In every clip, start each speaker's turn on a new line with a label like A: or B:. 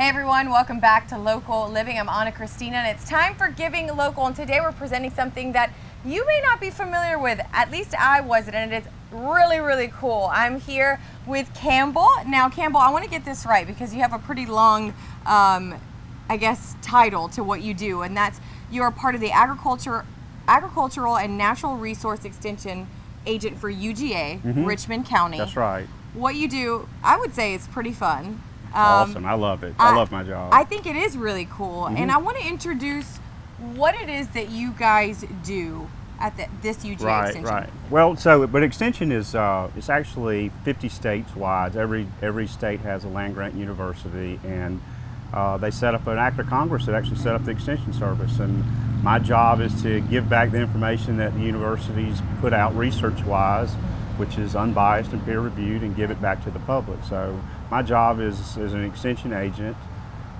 A: Hey everyone, welcome back to Local Living. I'm Anna Christina and it's time for Giving Local, and today we're presenting something that you may not be familiar with. At least I wasn't, and it's really cool. I'm here with Campbell. Now Campbell, I want to get this right because you have a pretty long I guess title to what you do, and that's you're part of the Agricultural and Natural Resource Extension Agent for UGA, Richmond County.
B: That's right.
A: What you do, I would say, is pretty fun.
B: Awesome. I love it. I love my job.
A: I think it is really cool. And I want to introduce what it is that you guys do at this UGA Extension.
B: Right. Well, but Extension is it's actually 50 states wide. Every state has a land grant university, and they set up an act of Congress that actually set up the Extension Service. And my job is to give back the information that the universities put out research-wise, which is unbiased and peer-reviewed, and give it back to the public. So my job is as an extension agent,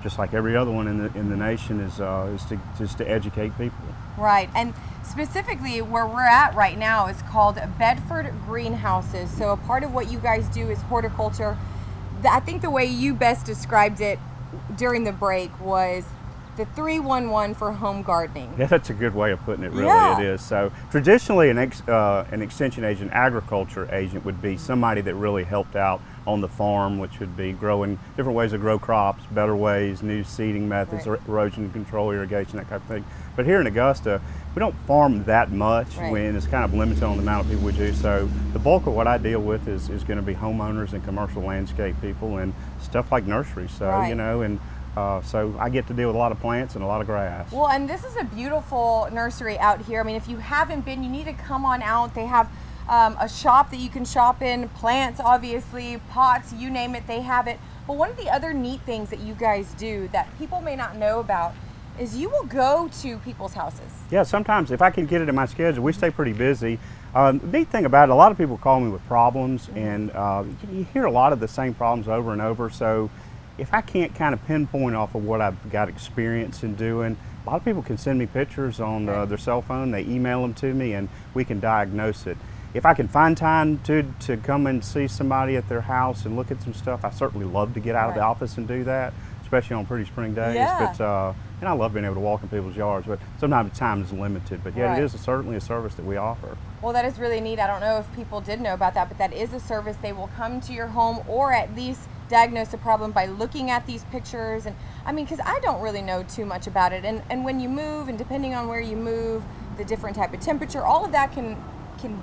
B: just like every other one in the nation, is to educate people.
A: Right, and specifically where we're at right now is called Bedford Greenhouses. So a part of what you guys do is horticulture. I think the way you best described it during the break was the 311 for home gardening.
B: Yeah, that's a good way of putting it, really. Yeah. It is. So traditionally an extension agent, agriculture agent, would be somebody that really helped out on the farm, which would be growing different ways to grow crops, better ways, new seeding methods, erosion control, irrigation, that kind of thing. But here in Augusta, we don't farm that much when it's kind of limited on the amount of people we do. So the bulk of what I deal with is going to be homeowners and commercial landscape people and stuff like nurseries. So, you know, and so I get to deal with a lot of plants and a lot of grass.
A: Well, and this is a beautiful nursery out here. I mean, if you haven't been, you need to come on out. They have a shop that you can shop in, plants, obviously, pots, you name it, they have it. But one of the other neat things that you guys do that people may not know about is you will go to people's houses.
B: Yeah, sometimes if I can get it in my schedule, we stay pretty busy. The neat thing about it, a lot of people call me with problems, and you hear a lot of the same problems over and over. So if I can't kind of pinpoint off of what I've got experience in doing, a lot of people can send me pictures on their cell phone, they email them to me, and we can diagnose it. If I can find time to come and see somebody at their house and look at some stuff, I certainly love to get out of the office and do that, especially on pretty spring days. But, and I love being able to walk in people's yards, but sometimes time is limited. But yeah, it is certainly a service that we offer.
A: Well, that is really neat. I don't know if people did know about that, but that is a service. They will come to your home or at least diagnose a problem by looking at these pictures. And I mean, because I don't really know too much about it. And when you move, and depending on where you move, the different type of temperature, all of that can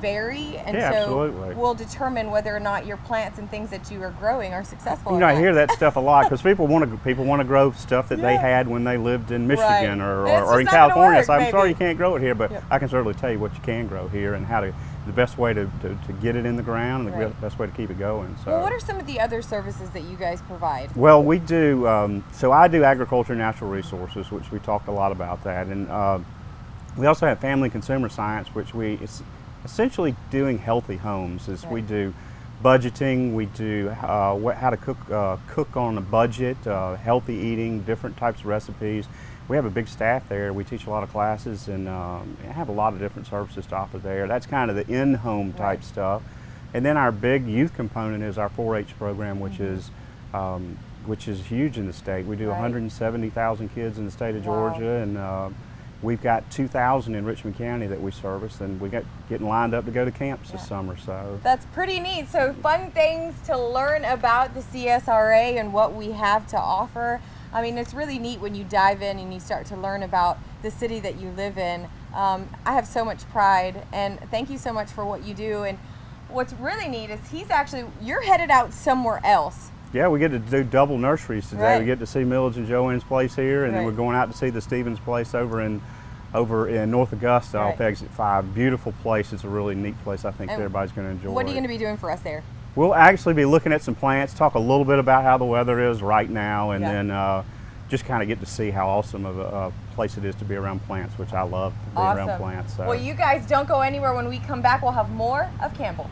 A: vary, and so will determine whether or not your plants and things that you are growing are successful.
B: You know, I hear that stuff a lot because people want to grow stuff that they had when they lived in Michigan or in California. So I'm sorry you can't grow it here, but I can certainly tell you what you can grow here and how to the best way to get it in the ground and the best way to keep it going. So,
A: well, what are some of the other services that you guys provide?
B: Well, we do. So I do agriculture and natural resources, which we talked a lot about that, and we also have family consumer science, which it's essentially doing healthy homes. We do budgeting, we do how to cook on a budget, healthy eating, different types of recipes. We have a big staff there. We teach a lot of classes and have a lot of different services to offer there. That's kind of the in-home type stuff. And then our big youth component is our 4-H program, which is huge in the state. We do 170,000 kids in the state of Georgia, and we've got 2,000 in Richmond County that we service, and we got getting lined up to go to camps this summer. So
A: that's pretty neat. So fun things to learn about the CSRA and what we have to offer. I mean, it's really neat when you dive in and you start to learn about the city that you live in. I have so much pride, and thank you so much for what you do. And what's really neat is you're headed out somewhere else.
B: Yeah, we get to do double nurseries today. We get to see Milledge and Joanne's place here, and then we're going out to see the Stevens place over in North Augusta off Exit 5. Beautiful place. It's a really neat place. I think everybody's going to enjoy.
A: What are you going to be doing for us there?
B: We'll actually be looking at some plants, talk a little bit about how the weather is right now, and then just kind of get to see how awesome of a place it is to be around plants, which I love being around plants. So.
A: Well, you guys don't go anywhere. When we come back, we'll have more of Campbell.